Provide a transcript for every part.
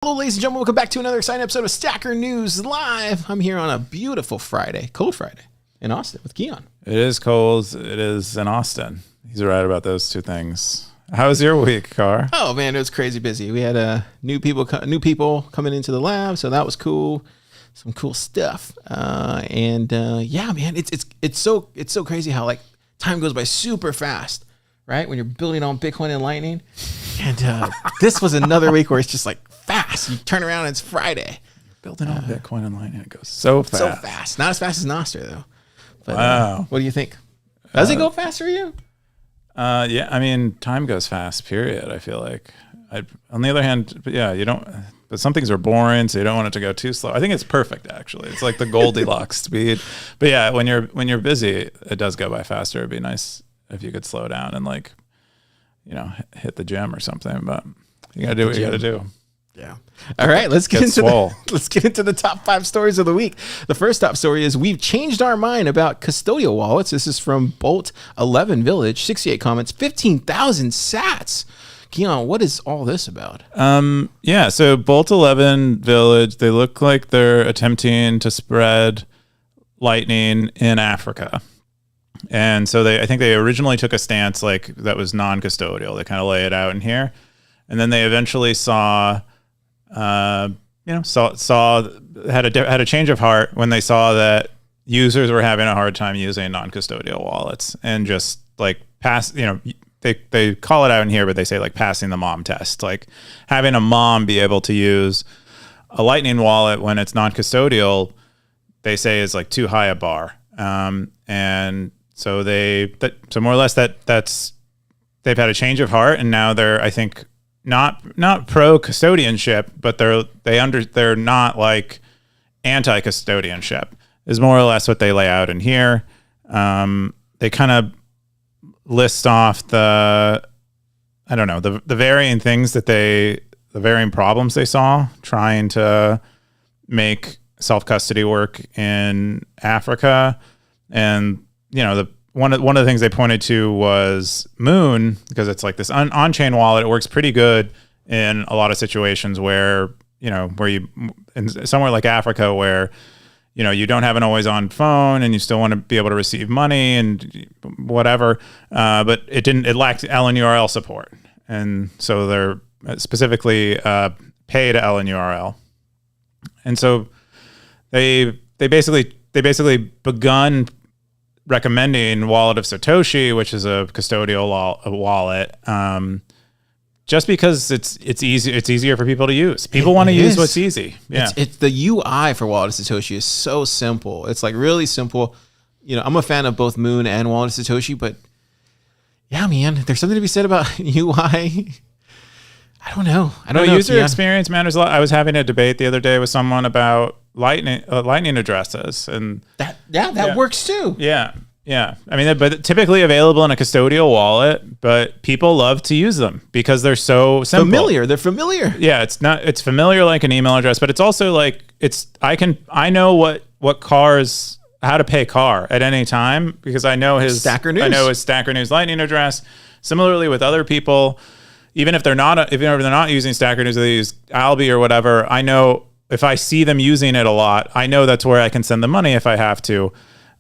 Hello, ladies and gentlemen. Welcome back to another exciting episode of Stacker News Live. I'm here on a beautiful Friday, cold Friday, in Austin with Keyan. It is cold. It is in Austin. He's right about those two things. How was your week, Car? Oh man, it was crazy busy. We had new people coming into the lab, so that was cool. Some cool stuff. Yeah, man, it's so crazy how like time goes by super fast, right? When you're building on Bitcoin and Lightning, and this was another week where it's just like fast. You turn around and it's Friday. Building on Bitcoin and Lightning, it goes so fast. So fast. Not as fast as Nostr though. But, wow. What do you think? Does it go fast for you? Yeah, I mean, time goes fast, period, I feel like. On the other hand, yeah, you don't, but some things are boring, so you don't want it to go too slow. I think it's perfect, actually. It's like the Goldilocks speed. But yeah, when you're busy, it does go by faster. It'd be nice if you could slow down and like, you know, hit the gym or something, but you gotta do what you gotta do. Yeah. All right, let's get into the top 5 stories of the week. The first top story is we've changed our mind about custodial wallets. This is from Bolt 11 Village, 68 comments, 15,000 sats. Keyan, what is all this about? Yeah, so Bolt 11 Village, they look like they're attempting to spread Lightning in Africa. And so I think they originally took a stance like that was non-custodial. They kind of lay it out in here. And then they eventually saw had a change of heart when they saw that users were having a hard time using non-custodial wallets and just like they call it out in here, but they say like passing the mom test, like having a mom be able to use a Lightning wallet when it's non-custodial, they say is like too high a bar. And so so more or less they've had a change of heart, and now they're, I think, not pro custodianship, but they're not like anti custodianship is more or less what they lay out in here. They kind of list off the varying things the varying problems they saw trying to make self custody work in Africa, and one of the things they pointed to was Moon, because it's like this on-chain wallet. It works pretty good in a lot of situations where somewhere like Africa where, you don't have an always-on phone and you still want to be able to receive money and whatever. But it lacked LNURL support. And so they're specifically pay to LNURL. And so they basically begun recommending Wallet of Satoshi, which is a custodial wallet, just because it's easier for people to use. People want to use what's easy. Yeah, it's the UI for Wallet of Satoshi is so simple. It's like really simple. I'm a fan of both Moon and Wallet of Satoshi, but yeah, man, there's something to be said about UI. I don't know. User experience matters a lot. I was having a debate the other day with someone about Lightning addresses, and that works too. Yeah. I mean, but typically available in a custodial wallet, but people love to use them because they're so simple. They're familiar. Yeah, it's familiar like an email address, but it's also like I know how to pay Car at any time because I know his Stacker News. I know his Stacker News Lightning address. Similarly with other people, even if they're not using Stacker News, they use Alby or whatever, I know if I see them using it a lot, I know that's where I can send the money if I have to.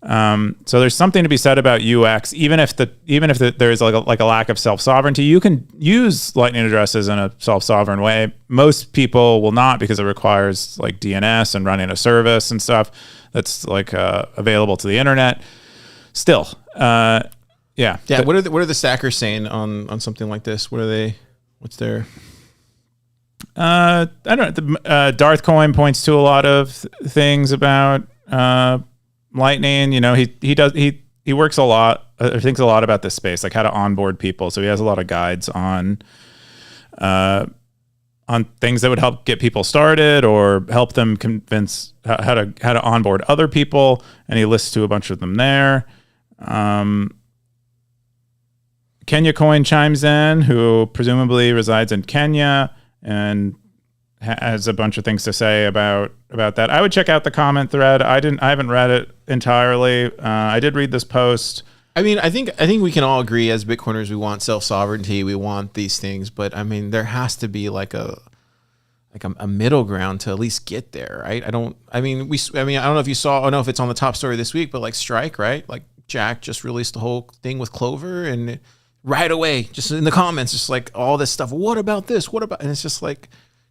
So there's something to be said about UX, even if there's like a lack of self-sovereignty. You can use Lightning addresses in a self-sovereign way. Most people will not because it requires like DNS and running a service and stuff that's like available to the internet. Still, yeah. What are the stackers saying on something like this? What's their? I don't know. Darth Coin points to a lot of things about Lightning. He works a lot. Thinks a lot about this space, like how to onboard people. So he has a lot of guides on things that would help get people started or help them convince how to onboard other people. And he lists to a bunch of them there. Kenya Coin chimes in, who presumably resides in Kenya and has a bunch of things to say about that. I would check out the comment thread. I haven't read it entirely. I did read this post. I mean, I think we can all agree as Bitcoiners we want self-sovereignty, we want these things, but I mean, there has to be like a like a middle ground to at least get there, right? I don't know if you saw, I don't know if it's on the top story this week, but like Strike, right? Like Jack just released the whole thing with Clover, and right away, just in the comments, just like all this stuff. What about this? What about? And it's just like,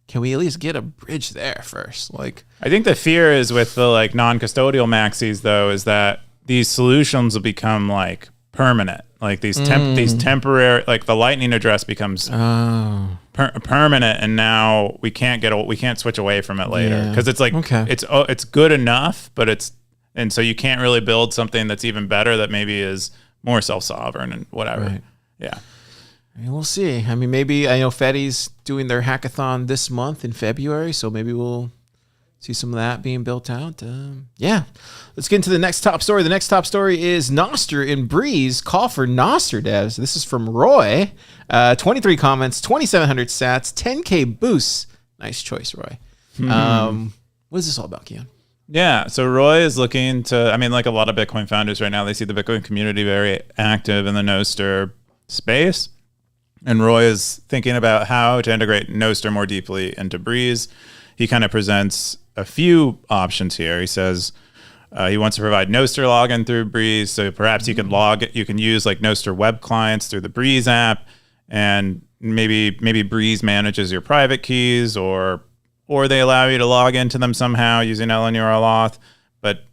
can we at least get a bridge there first? Like, I think the fear is with the like non-custodial maxis though, is that these solutions will become like permanent. Like these temporary, like the Lightning address becomes permanent, and now we can't switch away from it later because it's like it's good enough, but and so you can't really build something that's even better that maybe is more self-sovereign and whatever. Right. Yeah. I mean, we'll see. I mean, maybe I know Fetty's doing their hackathon this month in February, so maybe we'll see some of that being built out. Yeah. Let's get into the next top story. The next top story is Nostr and Breez call for Nostr devs. This is from Roy. 23 comments, 2,700 sats, 10K boosts. Nice choice, Roy. What is this all about, Keyan? Yeah, so Roy is looking to, I mean, like a lot of Bitcoin founders right now, they see the Bitcoin community very active in the Nostr space. And Roy is thinking about how to integrate Nostr more deeply into Breez. He kind of presents a few options here. He says he wants to provide Nostr login through Breez. So perhaps you can use like Nostr web clients through the Breez app, and maybe Breez manages your private keys, or they allow you to log into them somehow using LNURL auth. But,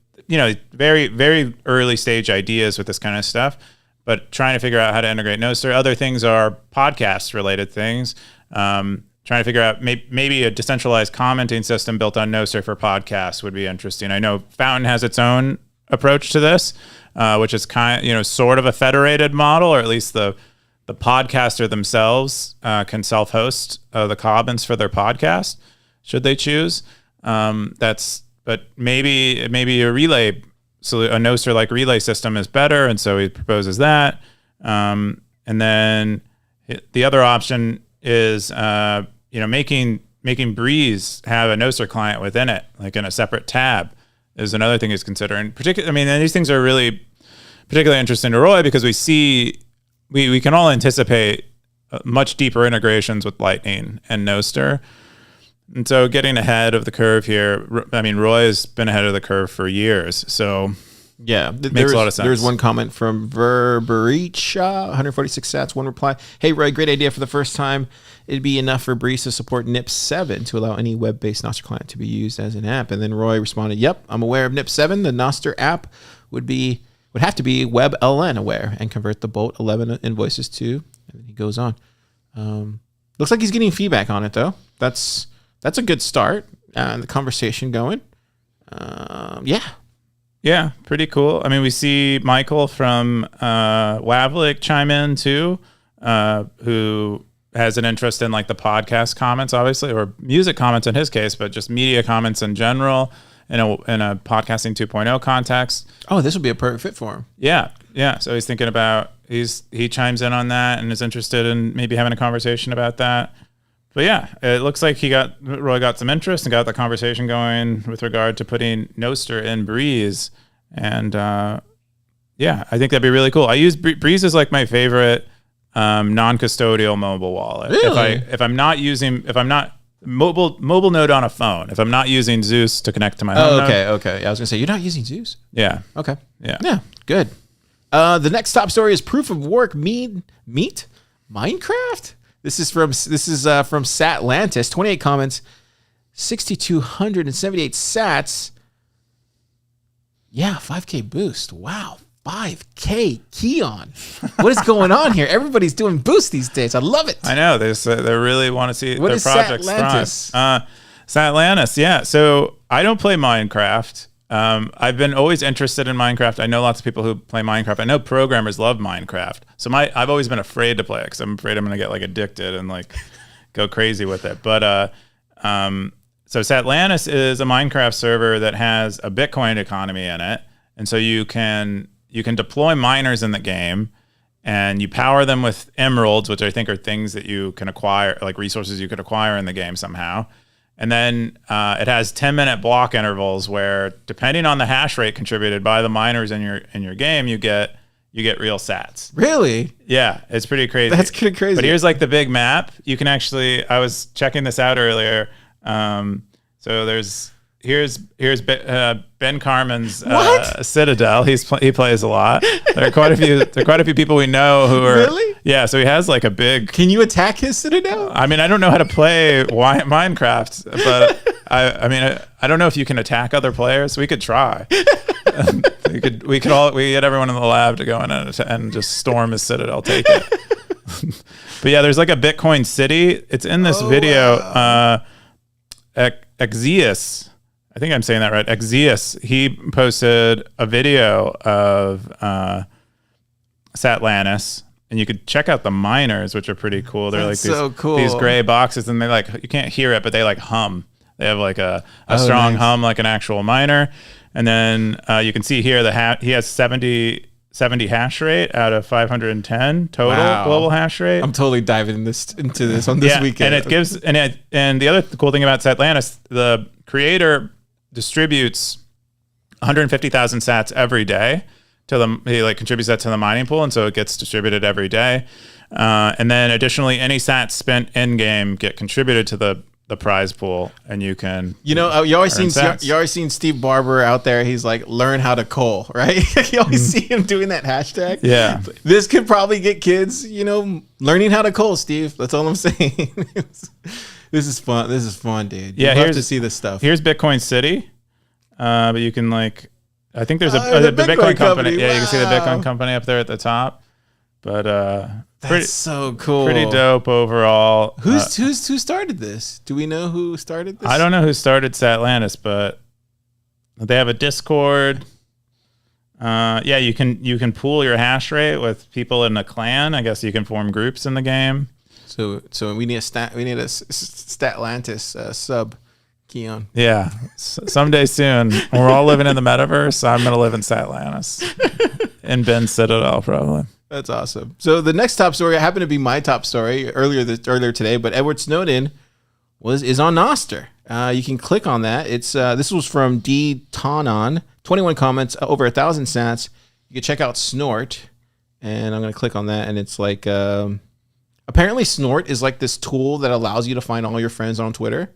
very, very early stage ideas with this kind of stuff, but trying to figure out how to integrate Nostr. Other things are podcast related things. Trying to figure out maybe a decentralized commenting system built on Nostr for podcasts would be interesting. I know Fountain has its own approach to this, which is sort of a federated model, or at least the podcaster themselves can self-host the commons for their podcast, should they choose. But maybe a relay, so a Nostr-like relay system is better, and so he proposes that. And then the other option is making Breez have a Nostr client within it, like in a separate tab, is another thing he's considering. And these things are really particularly interesting to Roy because we can all anticipate much deeper integrations with Lightning and Nostr. And so getting ahead of the curve here, I mean, Roy has been ahead of the curve for years. So yeah, makes a lot of sense. There's one comment from Verbericha, 146 sats, one reply. Hey, Roy, great idea for the first time. It'd be enough for Breez to support NIP 7 to allow any web-based Nostr client to be used as an app. And then Roy responded, yep, I'm aware of NIP 7. The Nostr app would have to be WebLN aware and convert the Bolt 11 invoices to, and then he goes on. Looks like he's getting feedback on it, though. That's a good start. The conversation going. Yeah, pretty cool. I mean, we see Michael from Wavlik chime in too, who has an interest in like the podcast comments, obviously, or music comments in his case, but just media comments in general in a podcasting 2.0 context. Oh, this would be a perfect fit for him. Yeah. So he's thinking about he chimes in on that and is interested in maybe having a conversation about that. But yeah, it looks like Roy got some interest and got the conversation going with regard to putting Nostr in Breez. And I think that'd be really cool. I use Breez as like my favorite non-custodial mobile wallet. Really? If I'm not mobile node on a phone, if I'm not using Zeus to connect to my home node. Okay. I was gonna say you're not using Zeus. Yeah. Okay. Yeah. Good. The next top story is proof of work meet Minecraft. This is from Satlantis. 28 comments, 6,278 sats. Yeah, 5K boost. Wow, 5K Keyan. What is going on here? Everybody's doing boosts these days. I love it. I know they really want to see what their projects thrive. Satlantis, yeah. So I don't play Minecraft. I've been always interested in Minecraft. I know lots of people who play Minecraft. I know programmers love Minecraft. So I've always been afraid to play it because I'm afraid I'm going to get like addicted and like go crazy with it. But so Satlantis is a Minecraft server that has a Bitcoin economy in it, and so you can deploy miners in the game, and you power them with emeralds, which I think are things that you can acquire, like resources you could acquire in the game somehow. And then it has 10-minute block intervals where, depending on the hash rate contributed by the miners in your game, you get real sats. Really? Yeah, it's pretty crazy. That's pretty crazy. But here's like the big map. You can actually, I was checking this out earlier. So here's Ben Carmen's Citadel. He plays a lot. There are quite a few people we know who are Really? Yeah. So he has like a big. Can you attack his Citadel? I mean, I don't know how to play Minecraft, but I don't know if you can attack other players. We could try. we get everyone in the lab to go in and just storm his Citadel, take it. But yeah, there's like a Bitcoin city. It's in this video. Wow. Exius, I think I'm saying that right. Exius, he posted a video of Satlantis, and you could check out the miners, which are pretty cool. They're That's like so cool. These gray boxes, and they like, you can't hear it, but they like hum. They have like a strong hum, like an actual miner. And then you can see here he has 70 hash rate out of 510 total global hash rate. I'm totally diving into this on this weekend. And it gives and the other cool thing about Satlantis, the creator distributes 150,000 sats every day to he like contributes that to the mining pool, and so it gets distributed every day. And then additionally, any sats spent in game get contributed to the prize pool, and you can you always seen Steve Barber out there. He's like, learn how to coal, right? You always see him doing that hashtag. Yeah, this could probably get kids learning how to coal, Steve. That's all I'm saying. This is fun, dude. Yeah, you have to see this stuff. Here's Bitcoin City, but you can I think there's the Bitcoin company. Yeah, you can see the Bitcoin company up there at the top. But that's so cool. Pretty dope overall. Who started this? Do we know who started this? I don't know who started Satlantis, but they have a Discord. Yeah, you can pool your hash rate with people in a clan. I guess you can form groups in the game. So we need a Statlantis sub, Keyan. Yeah, someday soon. We're all living in the metaverse. I'm gonna live in Satlantis, in Ben's Citadel probably. That's awesome. So the next top story happened to be my top story earlier today, but Edward Snowden is on Nostr. You can click on that. It's this was from D Tanon, 21 comments, over 1,000 sats. You can check out Snort, and I'm gonna click on that, and it's like apparently Snort is like this tool that allows you to find all your friends on Twitter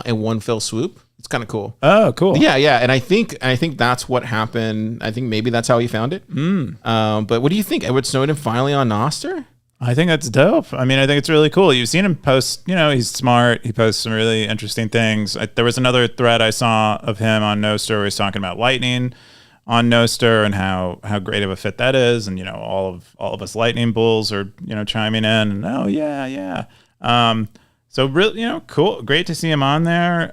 in one fell swoop. It's kind of cool. Oh, cool. Yeah. And I think that's what happened. I think maybe that's how he found it. But what do you think? Edward Snowden finally on Nostr? I think that's dope. I mean, I think it's really cool. You've seen him post, he's smart. He posts some really interesting things. There was another thread I saw of him on Nostr where he's talking about Lightning on Nostr and how great of a fit that is. And, all of us Lightning bulls are, chiming in. And, yeah. So really, cool. Great to see him on there.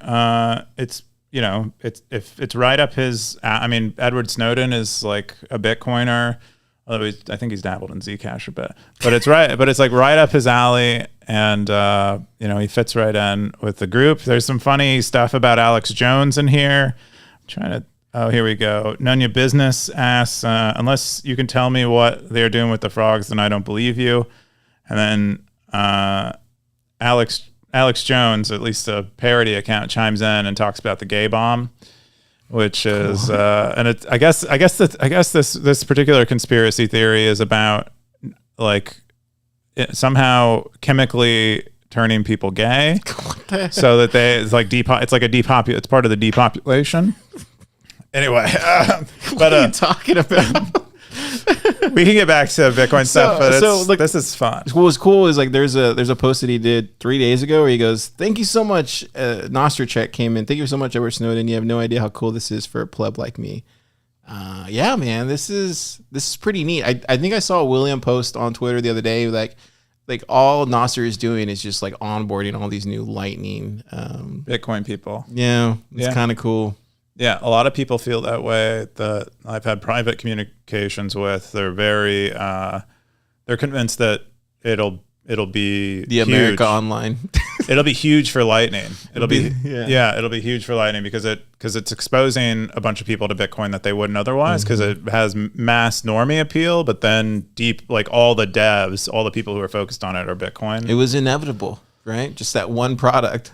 It's right up his. I mean, Edward Snowden is like a Bitcoiner. Although I think he's dabbled in Zcash a bit, but it's right. But it's like right up his alley, and he fits right in with the group. There's some funny stuff about Alex Jones in here. I'm trying to. Oh, here we go. None of your business asks, unless you can tell me what they're doing with the frogs, then I don't believe you. And then Alex Jones, at least a parody account, chimes in and talks about the gay bomb, which is and it. I guess this particular conspiracy theory is about somehow chemically turning people gay, so that it's part of the depopulation. Anyway, what are you talking about? We can get back to Bitcoin stuff, but this is fun. What was cool is there's a post that he did 3 days ago where he goes, "Thank you so much." Nostr check came in. Thank you so much, Edward Snowden. You have no idea how cool this is for a pleb like me. Yeah, man, this is pretty neat. I think I saw William post on Twitter the other day like all Nostr is doing is just onboarding all these new Lightning Bitcoin people. Yeah, it's kind of cool. Yeah, a lot of people feel that way that I've had private communications with. They're very, they're convinced that it'll be the huge. America Online. It'll be huge for Lightning. It'll be huge for Lightning because it's exposing a bunch of people to Bitcoin that they wouldn't otherwise because it has mass normie appeal. But then all the devs, all the people who are focused on it are Bitcoin. It was inevitable, right? Just that one product.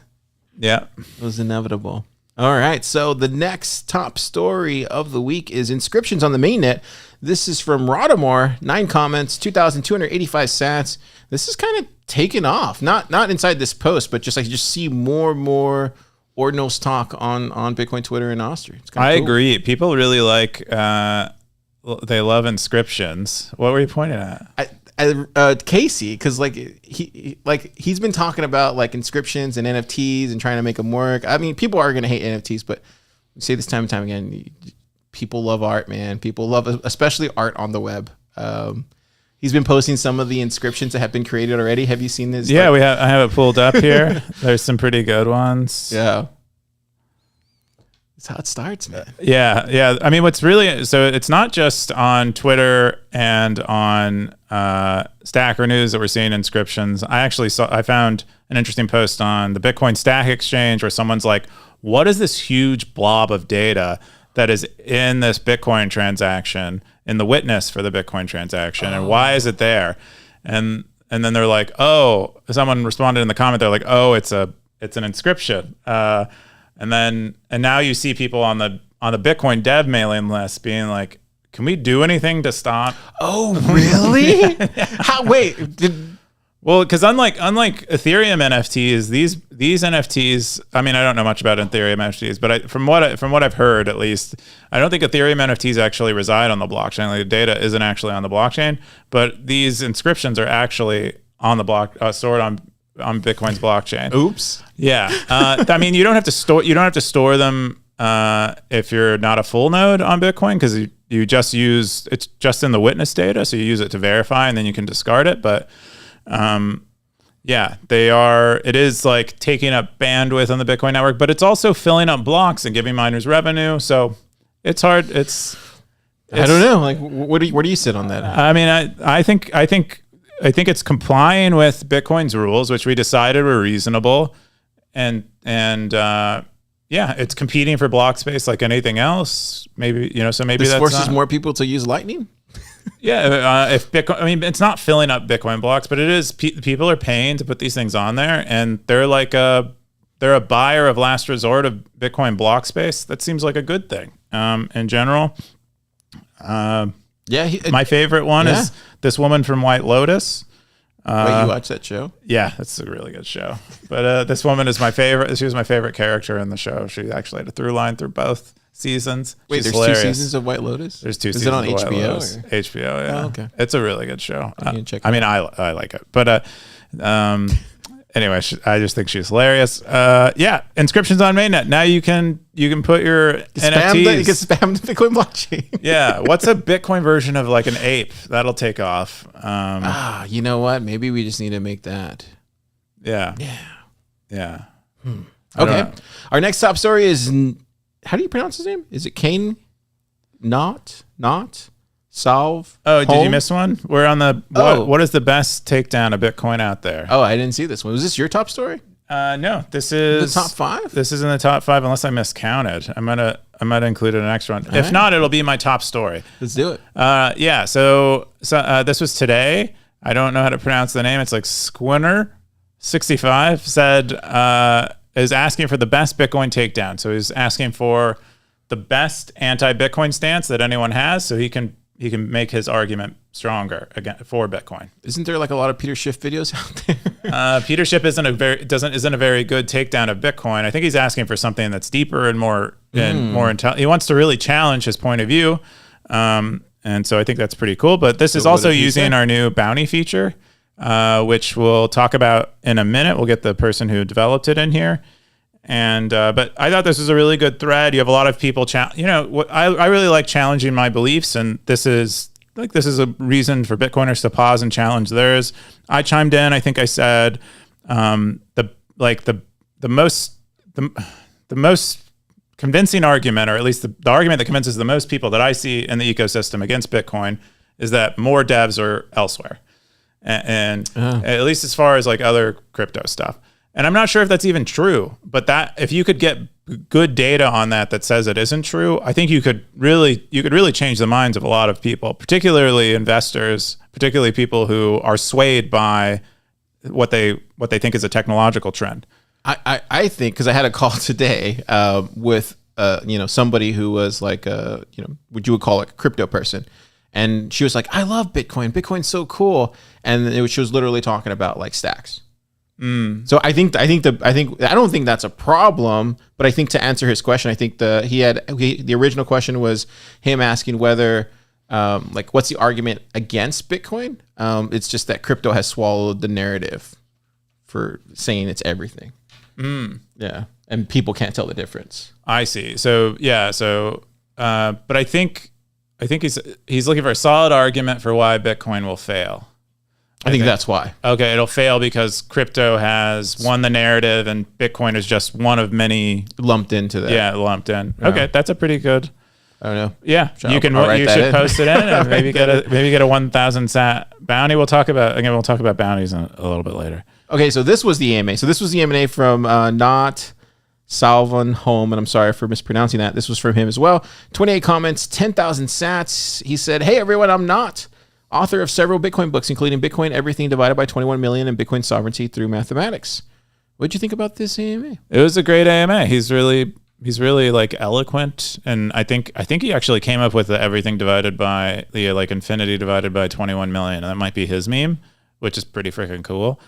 Yeah, it was inevitable. All right. So the next top story of the week is inscriptions on the mainnet. This is from Rodamore, 9 comments, 2,285 sats. This is kind of taken off. Not inside this post, but just see more and more ordinals talk on Bitcoin Twitter and Nostr. I agree. People really like, they love inscriptions. What were you pointing at? Casey, because he's been talking about like inscriptions and NFTs and trying to make them work. I mean, people are going to hate NFTs, but we say this time and time again, people love art, man. People love, especially art on the web. He's been posting some of the inscriptions that have been created already. Have you seen this? Yeah, I have it pulled up here. There's some pretty good ones. Yeah. That's how it starts, man. Yeah. I mean, so it's not just on Twitter and on Stacker News that we're seeing inscriptions. I found an interesting post on the Bitcoin Stack Exchange where someone's like, what is this huge blob of data that is in this Bitcoin transaction, in the witness for the Bitcoin transaction, and why is it there? And then they're like, oh, someone responded in the comment, they're like, oh, it's an inscription. And now you see people on the Bitcoin dev mailing list being like, can we do anything to stop? Oh, really? How? Wait. Well, because unlike Ethereum NFTs, these NFTs. I mean, I don't know much about Ethereum NFTs, but from what I've heard, at least, I don't think Ethereum NFTs actually reside on the blockchain. Like, the data isn't actually on the blockchain, but these inscriptions are actually on the stored on Bitcoin's blockchain. Oops. Yeah. I mean, you don't have to store them if you're not a full node on Bitcoin, because you just use, it's just in the witness data, so you use it to verify and then you can discard it. But it is like taking up bandwidth on the Bitcoin network, but it's also filling up blocks and giving miners revenue. So it's hard. I don't know. Like, where do you sit on that? I mean, I think it's complying with Bitcoin's rules, which we decided were reasonable, and it's competing for block space like anything else. Maybe this this forces more people to use Lightning. Yeah, if Bitcoin, I mean, it's not filling up Bitcoin blocks, but it is. People are paying to put these things on there, and they're a buyer of last resort of Bitcoin block space. That seems like a good thing in general. My favorite one is this woman from White Lotus. Wait, you watch that show? Yeah, it's a really good show. But this woman is my favorite. She was my favorite character in the show. She actually had a through line through both seasons. Wait, there's hilarious. 2 seasons of White Lotus? There's 2 seasons. Is it on HBO? HBO, yeah. Oh, okay. It's a really good show. I like it. But anyway, I just think she's hilarious. Inscriptions on mainnet. Now you can put your NFTs. You can spam the Bitcoin blockchain. Yeah. What's a Bitcoin version of like an ape? That'll take off. You know what? Maybe we just need to make that. Yeah. Okay. Our next top story is, how do you pronounce his name? Is it Kane? Not? Solve? Oh, did you miss one? We're on the, what is the best takedown of Bitcoin out there? Oh, I didn't see this one. Was this your top story? No, this is the top 5. This is in the top 5, unless I miscounted. I might have included an extra one. If not, it'll be my top story. Let's do it. So this was today. I don't know how to pronounce the name. It's like Squinner65 said, is asking for the best Bitcoin takedown. So he's asking for the best anti-Bitcoin stance that anyone has, so he can make his argument stronger again for Bitcoin. Isn't there like a lot of Peter Schiff videos out there? Peter Schiff isn't a very good takedown of Bitcoin. I think he's asking for something that's deeper and more intelligent. He wants to really challenge his point of view, and so I think that's pretty cool. But this is also using our new bounty feature, which we'll talk about in a minute. We'll get the person who developed it in here. And but I thought this was a really good thread. You have a lot of people, I really like challenging my beliefs, and this is a reason for Bitcoiners to pause and challenge theirs. I chimed in. I think I said the most convincing argument, or at least the argument that convinces the most people that I see in the ecosystem against Bitcoin, is that more devs are elsewhere, and at least as far as like other crypto stuff. And I'm not sure if that's even true, but that if you could get good data on that says it isn't true, I think you could really change the minds of a lot of people, particularly investors, particularly people who are swayed by what they think is a technological trend. I think, because I had a call today with somebody who was like what you would call like a crypto person, and she was like, I love Bitcoin. Bitcoin's so cool, and she was literally talking about like stacks. So I don't think that's a problem, but I think to answer his question, I think the original question was him asking whether like what's the argument against Bitcoin? It's just that crypto has swallowed the narrative for saying it's everything. Yeah, and people can't tell the difference. I see. So yeah, but I think he's looking for a solid argument for why Bitcoin will fail. I think that's why. Okay, it'll fail because crypto has won the narrative and Bitcoin is just one of many lumped into that. Yeah, lumped in. Yeah. Okay, that's a pretty good. I don't know. Yeah, you should post it in and maybe get a 1,000 sat bounty. We'll talk about bounties a little bit later. Okay, so this was the AMA. So this was the AMA from Not Salvan Home, and I'm sorry for mispronouncing that. This was from him as well. 28 comments, 10,000 sats. He said, "Hey everyone, I'm Not, author of several Bitcoin books, including Bitcoin Everything Divided by 21 Million and Bitcoin Sovereignty Through Mathematics." What'd you think about this AMA? It was a great AMA. He's really like eloquent, and I think he actually came up with the everything divided by the like infinity divided by 21 million, and that might be his meme, which is pretty freaking cool.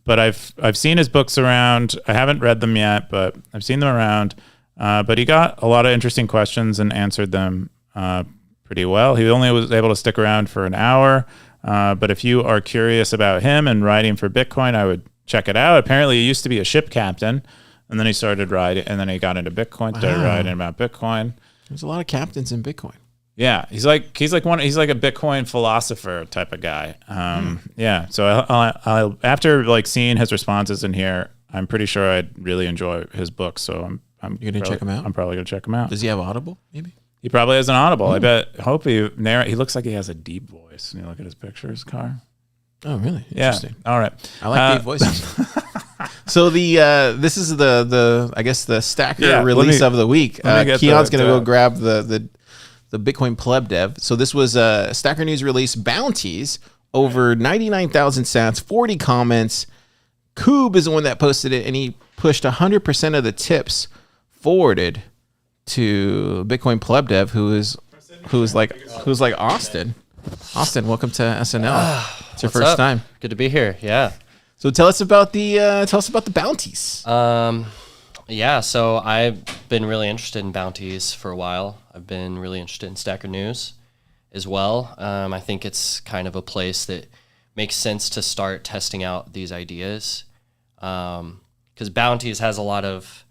But I've seen his books around. I haven't read them yet, but I've seen them around. But he got a lot of interesting questions and answered them pretty well. He only was able to stick around for an hour. But if you are curious about him and writing for Bitcoin, I would check it out. Apparently, he used to be a ship captain, and then he started writing, and then he got into Bitcoin, started writing about Bitcoin. There's a lot of captains in Bitcoin. Yeah, he's like a Bitcoin philosopher type of guy. Yeah, so I'll after like seeing his responses in here, I'm pretty sure I'd really enjoy his book. So you're gonna check him out. I'm probably gonna check him out. Does he have Audible? Maybe he probably has an Audible. Hope he looks like he has a deep voice. When you look at his pictures, Car. Oh, really? Interesting. Yeah. All right. I like deep voices. So this is the stacker release of the week. Keyan's gonna go grab the Bitcoin pleb dev. So this was Stacker News release bounties over 99,000 sats, 40 comments. Koob is the one that posted it, and he pushed 100% of the tips forwarded to Bitcoin pleb dev, who's like Austin. Austin, welcome to SNL. It's your first time. Good to be here. Yeah. So tell us about the bounties. Yeah, so I've been really interested in bounties for a while. I've been really interested in Stacker News as well. I think it's kind of a place that makes sense to start testing out these ideas. Because bounties there's a lot of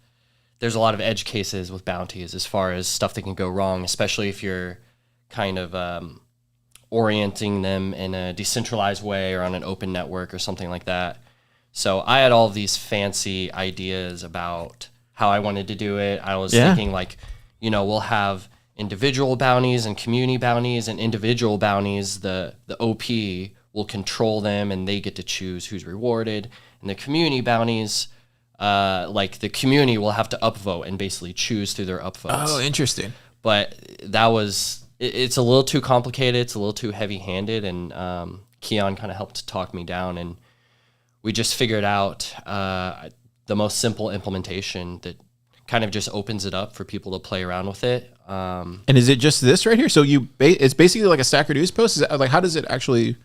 edge cases with bounties as far as stuff that can go wrong, especially if you're kind of orienting them in a decentralized way or on an open network or something like that. So I had all of these fancy ideas about how I wanted to do it. I was thinking we'll have individual bounties and community bounties, and individual bounties, the OP will control them and they get to choose who's rewarded. And the community bounties, the community will have to upvote and basically choose through their upvotes. Oh, interesting. But it's a little too complicated. It's a little too heavy-handed, and Keyan kind of helped talk me down, and we just figured out the most simple implementation that kind of just opens it up for people to play around with it. And is it just this right here? So it's basically like a Stacker News post? Is that, how does it actually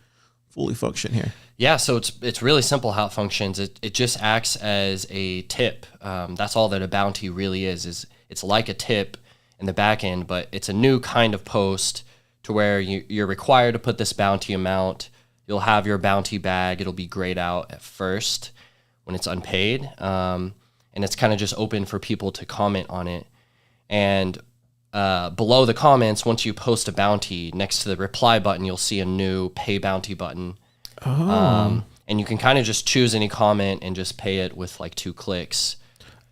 fully function here? Yeah, so it's really simple how it functions. It just acts as a tip. That's all that a bounty really is it's like a tip in the back end, but it's a new kind of post to where you're required to put this bounty amount. You'll have your bounty bag. It'll be grayed out at first when it's unpaid. And it's kind of just open for people to comment on it. And below the comments, once you post a bounty, next to the reply button, you'll see a new pay bounty button. Oh. And you can kind of just choose any comment and just pay it with like 2 clicks.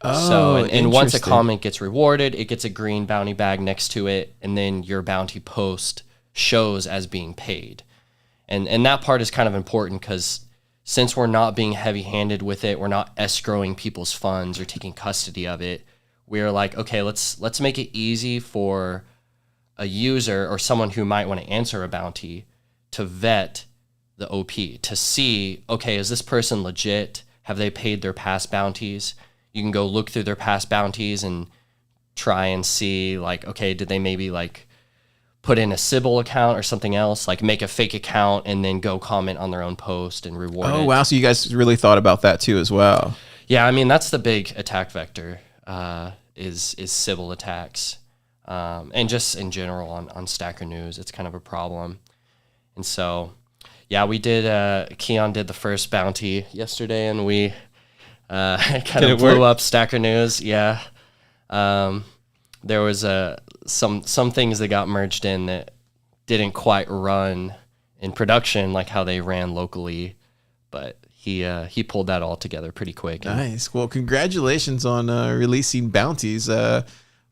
Oh, and once a comment gets rewarded, it gets a green bounty bag next to it, and then your bounty post shows as being paid. And that part is kind of important because since we're not being heavy-handed with it, we're not escrowing people's funds or taking custody of it. We're like, okay, let's make it easy for a user or someone who might want to answer a bounty to vet the OP, to see, okay, is this person legit? have they paid their past bounties? You can go look through their past bounties and try and see like, okay, did they maybe like put in a Sybil account or something else, like make a fake account and then go comment on their own post and reward it. Oh, wow. So you guys really thought about that too as well. Yeah, I mean, that's the big attack vector, is Sybil attacks. And just in general on Stacker News, it's kind of a problem. And so, yeah, we did, Keyan did the first bounty yesterday, and we kind of blew up Stacker News. Yeah. There was some things that got merged in that didn't quite run in production like how they ran locally, but he pulled that all together pretty quick. Nice. Well, congratulations on releasing bounties.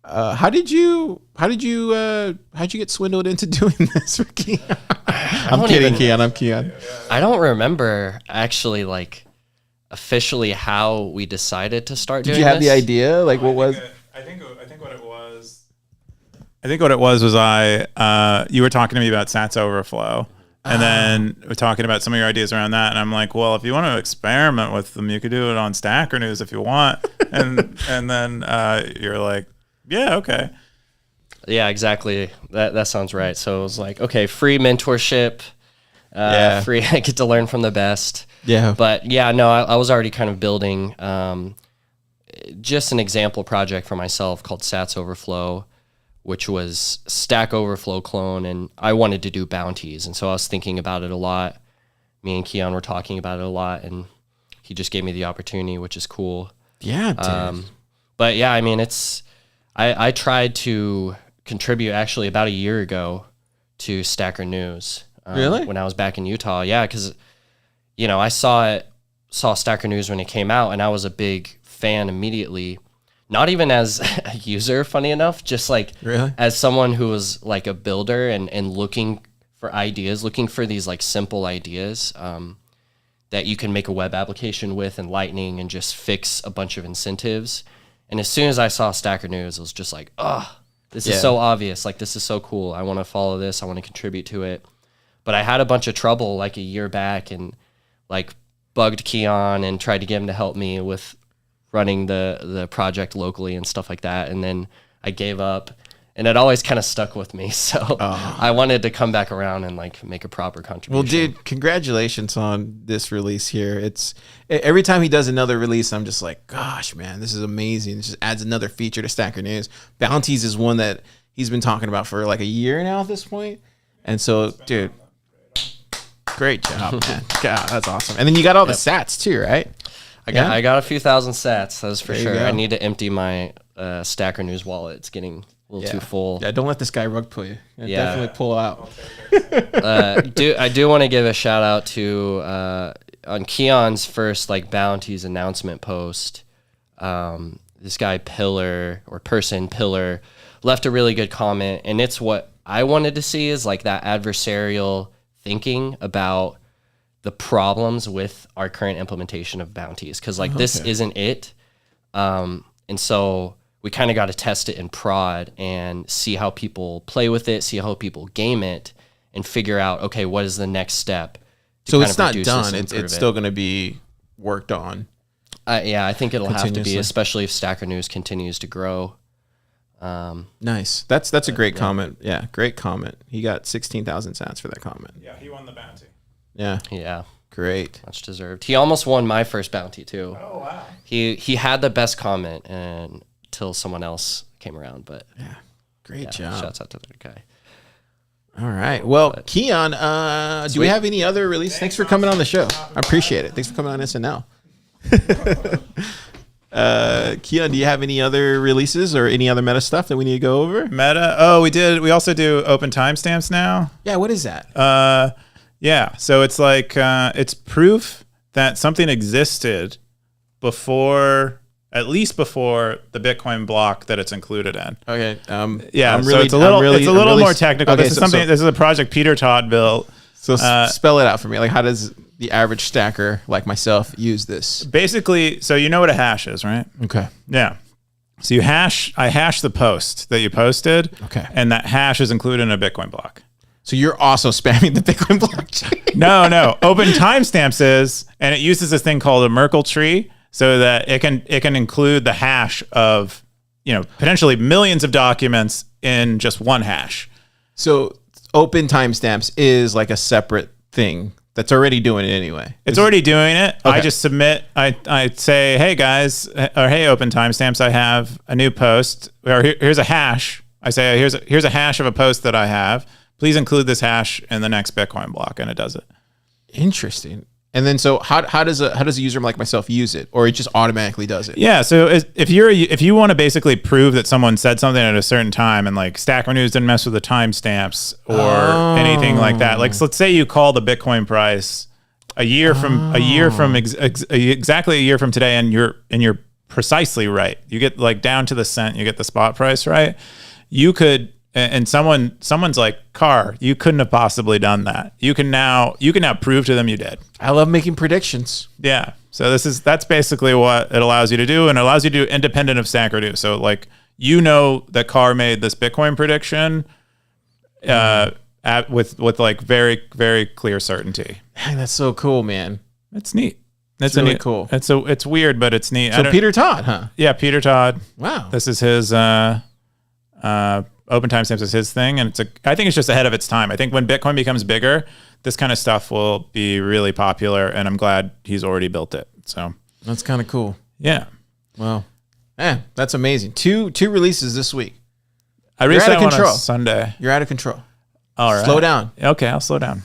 How'd you get swindled into doing this, Ricky? I'm kidding, Keyan. I'm Keyan. I don't remember actually like officially how we decided to start doing this. Did you have the idea? Like, what was? I think what it was. I think what it was you were talking to me about Sats Overflow, and then we're talking about some of your ideas around that, and I'm like, well, if you want to experiment with them, you could do it on Stacker News if you want, and then you're like, yeah, okay. Yeah, exactly. That sounds right. So it was like, okay, free mentorship, free. I get to learn from the best. Yeah. But yeah, no, I was already kind of building just an example project for myself called Sats Overflow, which was Stack Overflow clone, and I wanted to do bounties, and so I was thinking about it a lot. Me and Keyan were talking about it a lot, and he just gave me the opportunity, which is cool. Yeah, dude. But yeah, I mean, I tried to contribute actually about a year ago to Stacker News. Really? When I was back in Utah. Yeah, because, I saw Stacker News when it came out, and I was a big fan immediately. Not even as a user, funny enough, just like as someone who was like a builder and looking for ideas, looking for these like simple ideas that you can make a web application with in Lightning and just fix a bunch of incentives. And as soon as I saw Stacker News, I was just like, oh, this is so obvious. Like, this is so cool. I want to follow this. I want to contribute to it. But I had a bunch of trouble like a year back and like bugged Keyan and tried to get him to help me with running the project locally and stuff like that. And then I gave up, and it always kind of stuck with me. So I wanted to come back around and like make a proper contribution. Well, dude, congratulations on this release here. It's every time he does another release, I'm just like, gosh, man, this is amazing. It just adds another feature to Stacker News. Bounties is one that he's been talking about for like a year now at this point. And so, dude, great job, man. God, that's awesome. And then you got all the sats too, right? I got a few thousand sats, that's for sure. I need to empty my Stacker News wallet. It's getting a little too full. Yeah, don't let this guy rug pull you. Definitely pull out. I do want to give a shout out to on Keyan's first like bounties announcement post. This guy Pillar left a really good comment, and it's what I wanted to see is like that adversarial thinking about the problems with our current implementation of bounties, because like this isn't it, and so we kind of got to test it in prod and see how people play with it, see how people game it, and figure out, okay, what is the next step to so kind it's of not reduce done, this, it's still going to be worked on. Yeah, I think it'll have to be, especially if Stacker News continues to grow. Nice. That's a great comment. Yeah, great comment. He got 16,000 sats for that comment. Yeah, he won the bounty. Yeah. Great. Much deserved. He almost won my first bounty too. Oh wow. He had the best comment until someone else came around, but yeah. Great job. Shouts out to that guy. All right. Well, Keyan, do we have any other release? Thanks for coming on the show. I appreciate it. Thanks for coming on SNL. Keyan, do you have any other releases or any other meta stuff that we need to go over? Meta? Oh, we did. We also do open timestamps now. Yeah. What is that? Yeah. So it's like it's proof that something existed before, at least before the Bitcoin block that it's included in. Okay. Yeah. So it's a little more technical. Okay, this is a project Peter Todd built. So spell it out for me. Like, how does the average stacker like myself use this? Basically, so you know what a hash is, right? Okay. Yeah. So I hash the post that you posted. Okay. And that hash is included in a Bitcoin block. So you're also spamming the Bitcoin blockchain. No. Open timestamps is, and it uses this thing called a Merkle tree, so that it can include the hash of, potentially millions of documents in just one hash. So open timestamps is like a separate thing that's already doing it anyway. It's already doing it. Okay. I just submit. I say, hey guys, or hey open timestamps, I have a new post, or here's a hash. I say here's a hash of a post that I have. Please include this hash in the next Bitcoin block, and it does it. Interesting. And then so how does a user like myself use it, or it just automatically does it? Yeah. So if you want to basically prove that someone said something at a certain time, and like Stacker News didn't mess with the timestamps or anything like that. Like, so let's say you call the Bitcoin price exactly a year from today, and you're precisely right. You get like down to the cent. You get the spot price right. You could. And someone's like, Car, you couldn't have possibly done that. You can now prove to them you did. I love making predictions. Yeah. So that's basically what it allows you to do, and it allows you to do independent of Stacker News. So like, that Car made this Bitcoin prediction with like very, very clear certainty. Dang, that's so cool, man. It's neat. It's really cool. It's weird, but it's neat. So Peter Todd, huh? Yeah, Peter Todd. Wow. This is his open timestamps is his thing, and I think it's just ahead of its time. I think when Bitcoin becomes bigger, this kind of stuff will be really popular, and I'm glad he's already built it. So that's kind of cool. Yeah. Wow. That's amazing. Two releases this week. I released that one on Sunday. You're out of control. All right. Slow down. Okay, I'll slow down.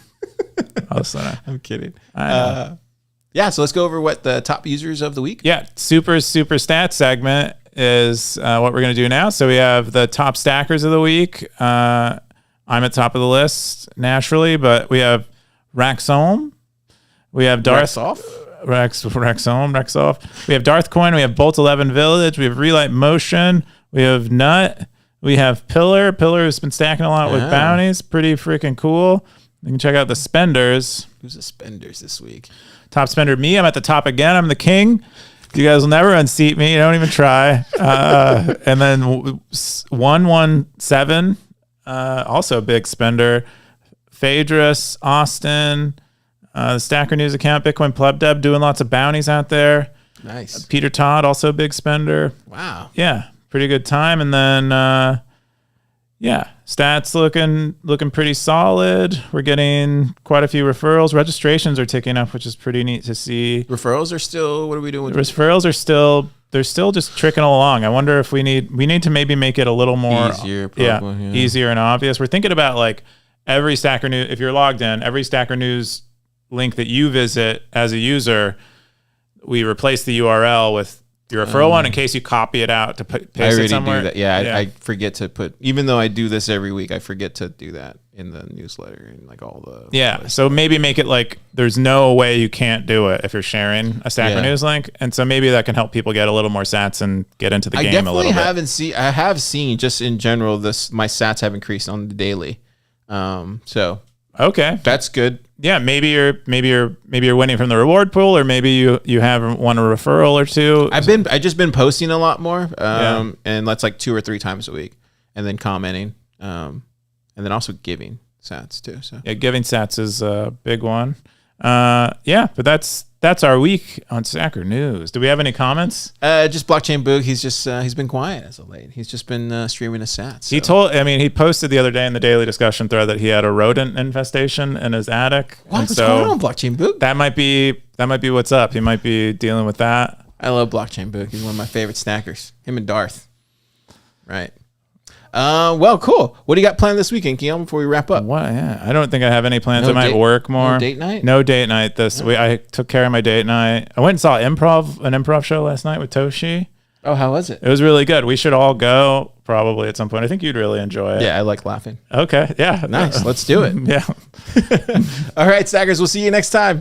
I'm kidding. Yeah, so let's go over what the top users of the week. Yeah, super stats segment is what we're going to do now. So we have the top stackers of the week. I'm at top of the list naturally, but we have Raxome. We have Rexoff. We have Darthcoin. We have Bolt 11 Village. We have Relight Motion. We have Nut. We have Pillar. Pillar has been stacking a lot with bounties. Pretty freaking cool. You can check out the spenders. Who's the spenders this week? Top spender, me. I'm at the top again. I'm the king. You guys will never unseat me. Don't even try. And then 117, also a big spender. Phaedrus, Austin, the Stacker News account, Bitcoin Pleb Deb, doing lots of bounties out there. Nice. Peter Todd, also a big spender. Wow. Yeah, pretty good time. And then, stats looking pretty solid. We're getting quite a few referrals. Registrations are ticking up, which is pretty neat to see. Referrals are still, what are we doing with referrals? They're still just trickling along. I wonder if we need to maybe make it a little more easier, easier and obvious. We're thinking about like every Stacker News, if you're logged in, every Stacker News link that you visit as a user, we replace the URL with your referral one in case you copy it out to paste it somewhere. Do that. Yeah. I forget to put, even though I do this every week, I forget to do that in the newsletter and like all the. Yeah. So maybe make it like there's no way you can't do it if you're sharing a Stacker News link. And so maybe that can help people get a little more sats and get into the game a little bit. I have seen just in general, my sats have increased on the daily. So. Okay. That's good. Yeah, maybe you're winning from the reward pool, or maybe you have won a referral or two. I just been posting a lot more, and that's like 2 or 3 times a week, and then commenting, and then also giving sats too. So yeah, giving sats is a big one. But that's our week on Stacker News. Do we have any comments? Just Blockchain Boog. He's been quiet as of late. He's just been streaming his sats. So. He posted the other day in the daily discussion thread that he had a rodent infestation in his attic. What's going on, Blockchain Boog? That might be what's up. He might be dealing with that. I love Blockchain Boog. He's one of my favorite stackers. Him and Darth. Right. Well, cool. What do you got planned this weekend, Keyan, before we wrap up? What? Yeah, I don't think I have any plans. I might work more. No date night? No date night this week. I took care of my date night. I went and saw an improv show last night with Toshi. Oh, how was it? It was really good. We should all go probably at some point. I think you'd really enjoy it. Yeah, I like laughing. Okay. Yeah. Nice. Let's do it. Yeah. All right, stackers. We'll see you next time.